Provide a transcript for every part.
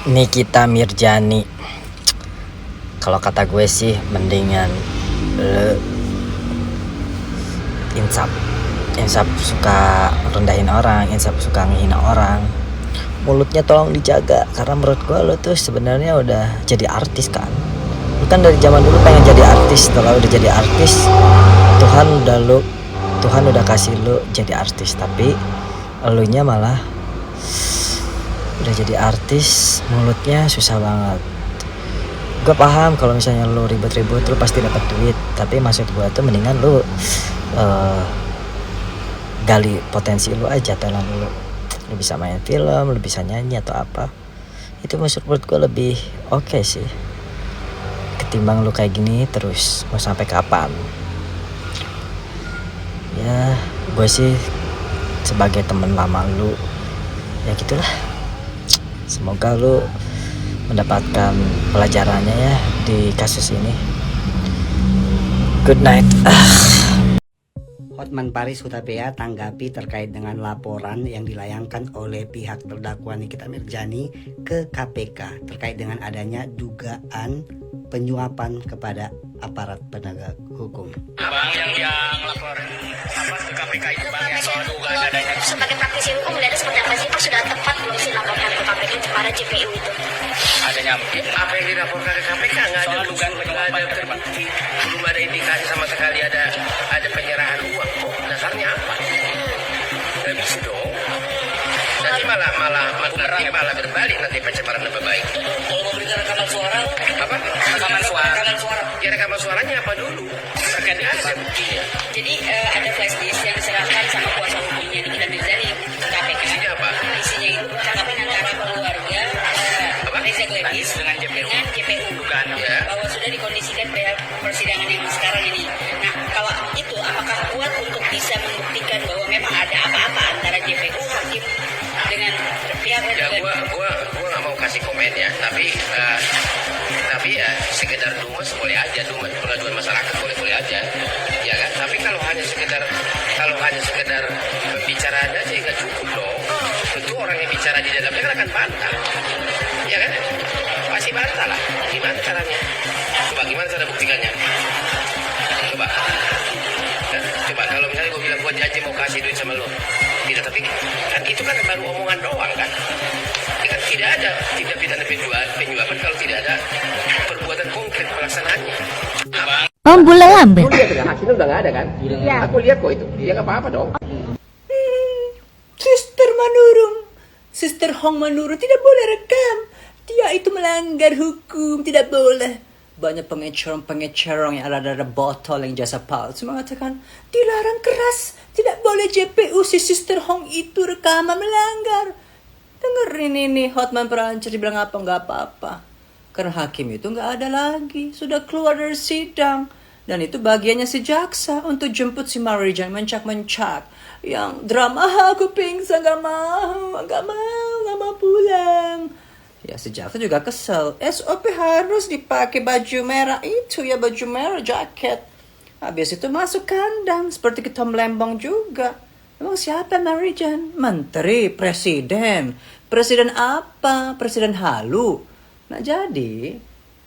Nikita Mirjani. Kalau kata gue sih mendingan le Insap suka rendahin orang, Insap suka ngehina orang. Mulutnya tolong dijaga, karena menurut gue lo tuh sebenarnya udah jadi artis kan. Lu kan dari zaman dulu pengen jadi artis. Setelah udah jadi artis, Tuhan udah kasih lu jadi artis, tapi elunya malah udah jadi artis, mulutnya susah banget. Gue paham kalau misalnya lu ribet-ribet lu pasti dapat duit, tapi maksud gue tuh mendingan lu gali potensi lu aja, talent lu bisa main film, lu bisa nyanyi atau apa. Itu menurut gue lebih oke sih, ketimbang lu kayak gini terus mau sampai kapan. Ya gue sih sebagai temen lama lu, ya gitulah. Semoga lu mendapatkan pelajarannya ya di kasus ini. Good night. Hotman Paris Hutapea tanggapi terkait dengan laporan yang dilayangkan oleh pihak terdakwa Nikita Mirjani ke KPK terkait dengan adanya dugaan penyuapan kepada aparat penegak hukum. Abang yang lapor apa ke KPK itu bang yang soal dugaan adanya. Sebagai praktisi hukum melihatnya seperti apa sih? Pak sudah tepat belum sih laporkan ke KPK kepada JPU itu? Adanya apa yang dilaporkan ke KPK nggak ada dugaan penyuapan terbukti, belum ada indikasi sama sekali ada penyerahan uang kok. Dasarnya apa? Nggak bisa dong. Nanti malah berbalik nanti pencemaran nama baik. Kalau memberikan rekaman suara apa? Rekaman suara. Ya rekaman suaranya apa dulu? Terkait ada buktinya. Jadi ada flash disk yang diserahkan sama kuasa hukumnya Nikita Mirjani ke KPK. Isinya apa? Isinya itu percakapan antara keluarga Reza Gladys dengan JPU. Bukan ya. Bahwa sudah dikondisikan persidangan yang sekarang ini. Nah, kalau itu apakah kuat untuk bisa membuktikan bahwa memang ada apa-apa antara JPU hakim dengan pihak ya gua nggak mau kasih komen ya, tapi ya sekedar dumes boleh aja, pengaduan masyarakat boleh aja ya kan, tapi kalau hanya sekedar pembicaraan aja nggak cukup dong. Tentu orang yang bicara di dalamnya kan akan bantah ya kan, pasti bantah lah. Gimana caranya? Coba gimana cara buktikannya? Coba kalau misalnya gue bilang gue janji mau kasih duit sama lo, tidak, tapi kan itu kan baru omongan doang kan. Kan tidak ada tindak pidana penyuapan kalau tidak ada perbuatan konkret pelaksanaannya. Oh, bulan lambe. Aku lihat hasilnya udah nggak ada kan? Iya. Aku lihat kok itu, ya nggak apa-apa dong. Sister Hong Manurung tidak boleh rekam. Dia itu melanggar hukum, tidak boleh. Banyak pengecerong yang ada botol yang jasa palsu mengatakan dilarang keras, tidak boleh JPU si Sister Hong itu rekaman melanggar. Dengerin ini Hotman Paris dibilang apa, nggak apa-apa. Karena hakim itu nggak ada lagi, sudah keluar dari sidang. Dan itu bagiannya si jaksa untuk jemput si Marijan mencak-mencak. Yang drama, aku pingsan, nggak mau pulang. Ya si jaksa juga kesel. SOP harus dipakai baju merah itu ya, baju merah jaket. Habis itu masuk kandang seperti kita melembong juga. Emang siapa Marijan? Menteri, presiden. Presiden apa? Presiden halu. Nah jadi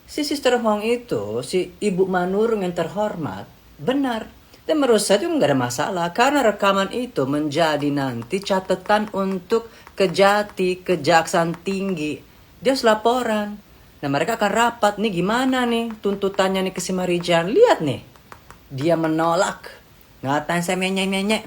si Sister Hong itu, si Ibu Manurung yang terhormat, benar. Dan menurut saya itu nggak ada masalah. Karena rekaman itu menjadi nanti catatan untuk Kejaksaan Tinggi. Dia harus laporan. Nah mereka akan rapat nih, gimana nih tuntutannya nih ke si Marijan. Lihat nih, dia menolak, ngatain saya menyek-menyek,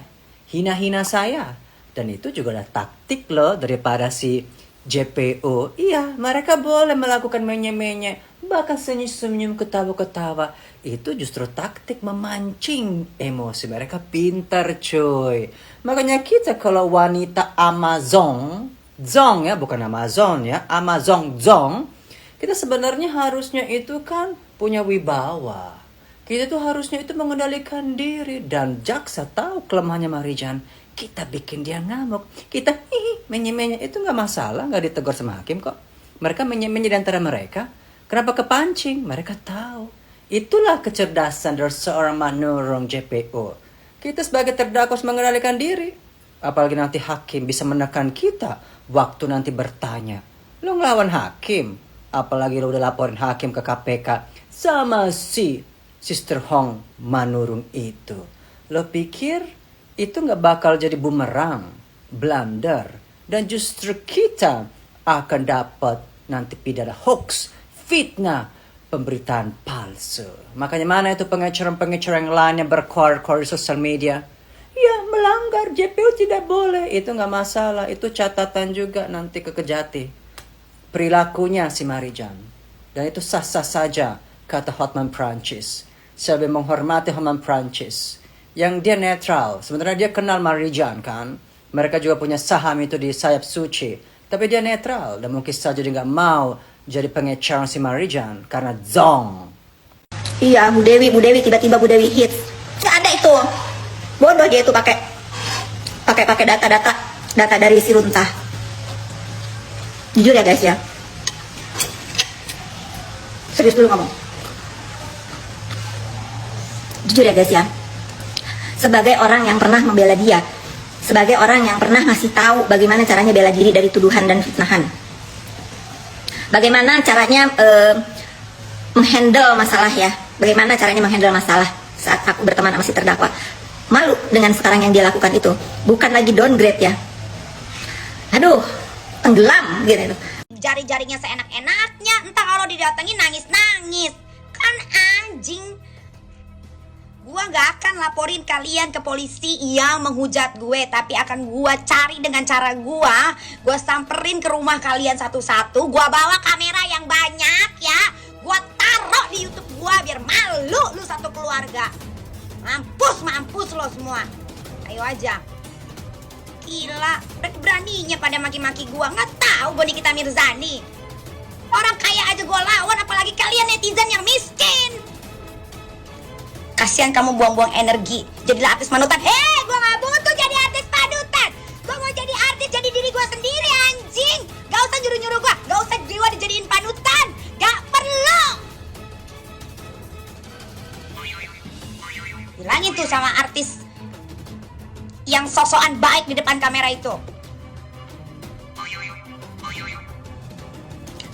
hina-hina saya. Dan itu juga ada taktik loh daripada si JPO. Iya, mereka boleh melakukan menyek-menyek, bahkan senyum-senyum, ketawa-ketawa. Itu justru taktik memancing emosi. Mereka pintar coy. Makanya kita kalau wanita Amazon, Zong ya, bukan Amazon ya, Amazon Zong, kita sebenarnya harusnya itu kan punya wibawa. Kita tuh harusnya itu mengendalikan diri. Dan jaksa tahu kelemahannya Marijan. Kita bikin dia ngamuk. Kita menye-menye itu gak masalah, gak ditegur sama hakim kok. Mereka menye-menye di antara mereka. Kenapa kepancing? Mereka tahu. Itulah kecerdasan dari seorang Manurung JPO. Kita sebagai terdakwa harus mengendalikan diri. Apalagi nanti hakim bisa menekan kita waktu nanti bertanya. Lo ngelawan hakim. Apalagi lo udah laporin hakim ke KPK sama si Sister Hong Manurung itu. Lo pikir itu nggak bakal jadi bumerang, blunder, dan justru kita akan dapat nanti pidana hoax, fitnah, pemberitaan palsu. Makanya mana itu pengecoran-pengecoran yang lain yang berkor-kor di sosial media? Ya melanggar JPU tidak boleh, itu nggak masalah, itu catatan juga nanti ke Kejati. Perilakunya si Marijan. Dan itu sah-sah saja, kata Hotman Prancis. Saya lebih menghormati Hotman Prancis. Yang dia netral. Sebenarnya dia kenal Marijan kan. Mereka juga punya saham itu di sayap suci. Tapi dia netral. Dan mungkin saja dia nggak mau jadi pengecar si Marijan. Karena zong. Iya, Bu Dewi tiba-tiba Bu Dewi hits. Nggak ada itu. Bodoh dia itu pakai data dari Siruntah. Jujur ya guys ya. Serius dulu ngomong. Jujur ya guys ya. Sebagai orang yang pernah membela dia, sebagai orang yang pernah ngasih tahu bagaimana caranya bela diri dari tuduhan dan fitnahan, bagaimana caranya menghandle masalah ya, bagaimana caranya menghandle masalah saat aku berteman sama si terdakwa. Malu dengan sekarang yang dia lakukan itu. Bukan lagi downgrade ya. Aduh, tenggelam gitu. Jari-jarinya seenak-enaknya, entah kalau didatengin nangis-nangis. Kan anjing. Gua gak akan laporin kalian ke polisi yang menghujat gue, tapi akan gua cari dengan cara gua samperin ke rumah kalian satu-satu, gua bawa kamera yang banyak ya, gua taruh di YouTube gua biar malu lu satu keluarga. Mampus lo semua. Ayo aja. Gila, beraninya pada maki-maki gua. Nggak tahu gue Nikita Mirzani. Orang kaya aja gua lawan, apalagi kalian netizen yang miskin. Kasihan kamu buang-buang energi. Jadilah artis panutan. Hei, gua nggak butuh jadi artis panutan. Gua mau jadi artis, jadi diri gua sendiri anjing. Gak usah nyuruh-nyuruh gua. Gak usah gua dijadiin panutan. Gak perlu. Bilangin tuh sama artis yang sosokan baik di depan kamera itu.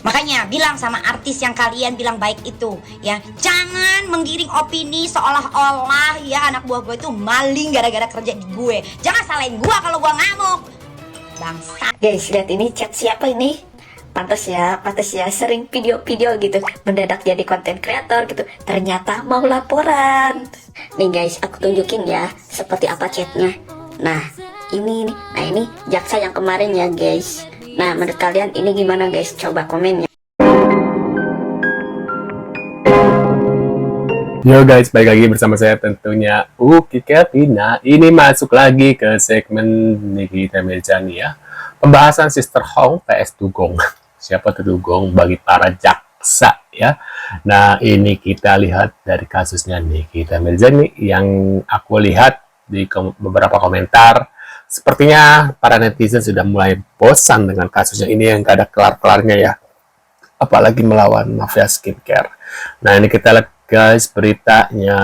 Makanya bilang sama artis yang kalian bilang baik itu ya, jangan menggiring opini seolah-olah ya anak buah gue itu maling gara-gara kerja di gue. Jangan salahin gue kalau gue ngamuk. Bangsa. Guys, lihat ini chat siapa ini? Pantes ya sering video-video gitu mendadak jadi konten kreator gitu. Ternyata mau laporan. Nih guys, aku tunjukin ya seperti apa chatnya. Nah, ini nih. Nah, ini jaksa yang kemarin ya, guys. Nah, menurut kalian ini gimana, guys? Coba komen ya. Yo guys, balik lagi bersama saya tentunya Uki Kevin. Nah, ini masuk lagi ke segmen Nikita Mirzani ya. Pembahasan Sister Hong PS Dugong. Siapa tuh Dugong bagi para jaksa ya. Nah, ini kita lihat dari kasusnya Nikita Mirzani yang aku lihat di beberapa komentar, sepertinya para netizen sudah mulai bosan dengan kasusnya ini yang gak ada kelar-kelarnya ya, apalagi melawan mafia skincare. Nah, ini kita lihat guys beritanya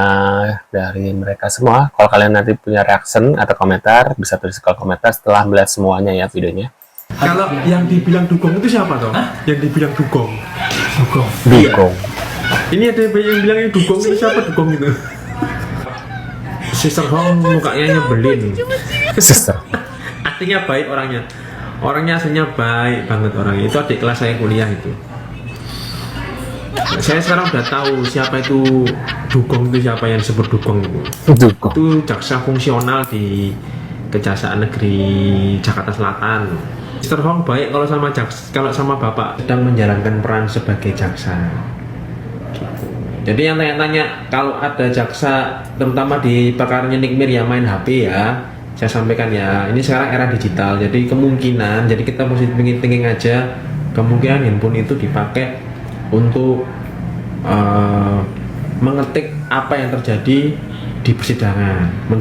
dari mereka semua. Kalau kalian nanti punya reaction atau komentar, bisa tulis ke komentar setelah melihat semuanya ya videonya. Kalau yang dibilang dugong itu siapa toh? Yang dibilang dugong. Dugong. Ini ada yang bilang ini dugong itu siapa dugong itu? Sister Hong mukanya nyebelin. Sister. Artinya baik orangnya. Orangnya aslinya baik banget orangnya. Itu adik kelas saya kuliah itu. Saya sekarang udah tahu siapa itu dugong itu, siapa yang disebut dugong itu. Dugong. Itu jaksa fungsional di Kejaksaan Negeri Jakarta Selatan. Sister Hong baik kalau sama bapak sedang menjalankan peran sebagai jaksa. Jadi yang tanya-tanya kalau ada jaksa terutama di perkaranya Nikmir yang main HP ya, saya sampaikan ya, ini sekarang era digital, jadi kemungkinan, jadi kita mesti thinking aja, kemungkinan handphone itu dipakai untuk mengetik apa yang terjadi di persidangan.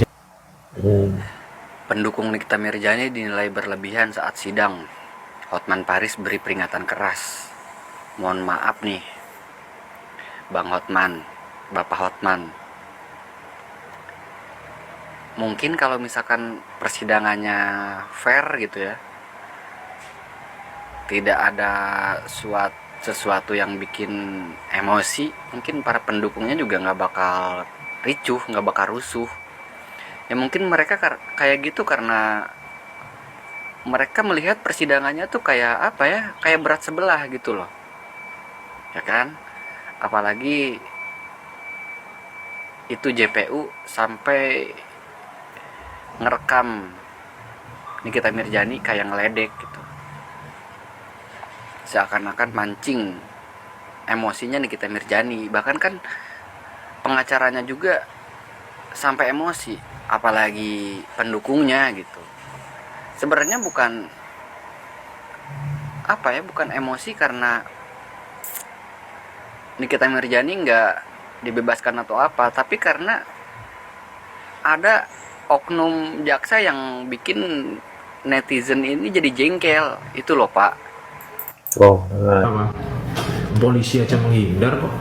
Pendukung Nikita Mirzani dinilai berlebihan saat sidang. Hotman Paris beri peringatan keras. Mohon maaf nih, Bang Hotman, Bapak Hotman. Mungkin kalau misalkan persidangannya fair gitu ya, tidak ada sesuatu yang bikin emosi, mungkin para pendukungnya juga nggak bakal ricuh, nggak bakal rusuh. Ya mungkin mereka kayak gitu karena mereka melihat persidangannya tuh kayak apa ya, kayak berat sebelah gitu loh, ya kan? Apalagi itu JPU sampai ngerekam Nikita Mirzani kayak ngeledek gitu, seakan-akan mancing emosinya Nikita Mirzani. Bahkan kan pengacaranya juga sampai emosi, apalagi pendukungnya gitu. Sebenarnya bukan apa ya, bukan emosi karena Nikita Mirzani nggak dibebaskan atau apa, tapi karena ada oknum jaksa yang bikin netizen ini jadi jengkel. Itu loh Pak. Oh, Sama. Polisi aja menghindar kok.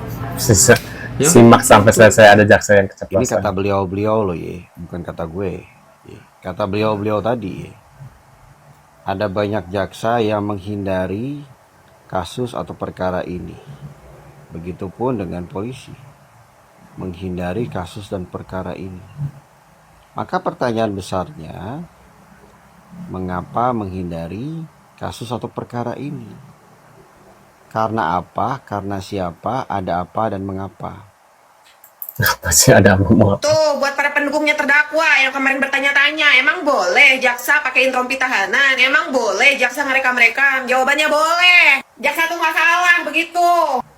simak sampai selesai, ada jaksa yang keceplosan. Ini kata beliau-beliau loh ya, bukan kata gue. Kata beliau-beliau tadi, ada banyak jaksa yang menghindari kasus atau perkara ini. Begitupun dengan polisi, menghindari kasus dan perkara ini. Maka pertanyaan besarnya, mengapa menghindari kasus atau perkara ini? Karena apa, karena siapa, ada apa, dan mengapa? Apa sih ada ngomong apa? Tuh, buat para pendukungnya terdakwa yang kemarin bertanya-tanya, emang boleh jaksa pakein rompi tahanan? Emang boleh jaksa ngerekam-rekam? Jawabannya boleh. Jaksa tuh nggak salah begitu.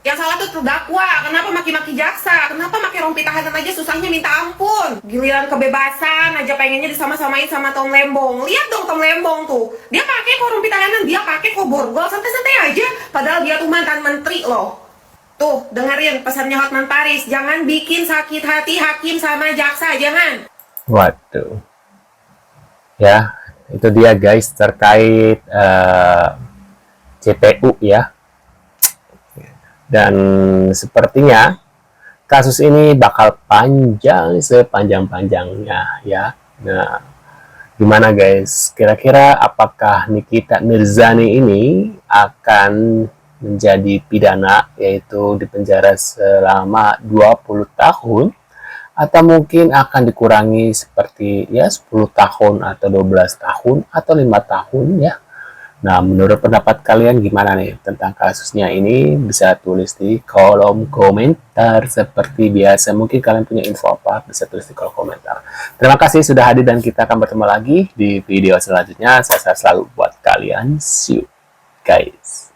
Yang salah tuh terdakwa. Kenapa maki-maki jaksa? Kenapa pakai rompi tahanan aja susahnya minta ampun? Giliran kebebasan aja pengennya disama-samain sama Tom Lembong. Lihat dong Tom Lembong tuh. Dia pakai kok rompi tahanan, dia pakai kok borgol, santai-santai aja. Padahal dia tuh mantan menteri loh. Tuh, dengerin pesannya Hotman Paris, jangan bikin sakit hati hakim sama jaksa, jangan. Waduh. Ya, itu dia guys terkait JPU ya. Dan sepertinya kasus ini bakal panjang sepanjang-panjangnya ya. Nah, gimana guys? Kira-kira apakah Nikita Mirzani ini akan menjadi pidana, yaitu dipenjara selama 20 tahun, atau mungkin akan dikurangi seperti ya 10 tahun atau 12 tahun atau 5 tahun ya. Nah, menurut pendapat kalian gimana nih tentang kasusnya ini? Bisa tulis di kolom komentar seperti biasa. Mungkin kalian punya info apa, bisa tulis di kolom komentar. Terima kasih sudah hadir dan kita akan bertemu lagi di video selanjutnya. Saya selalu buat kalian. See you guys.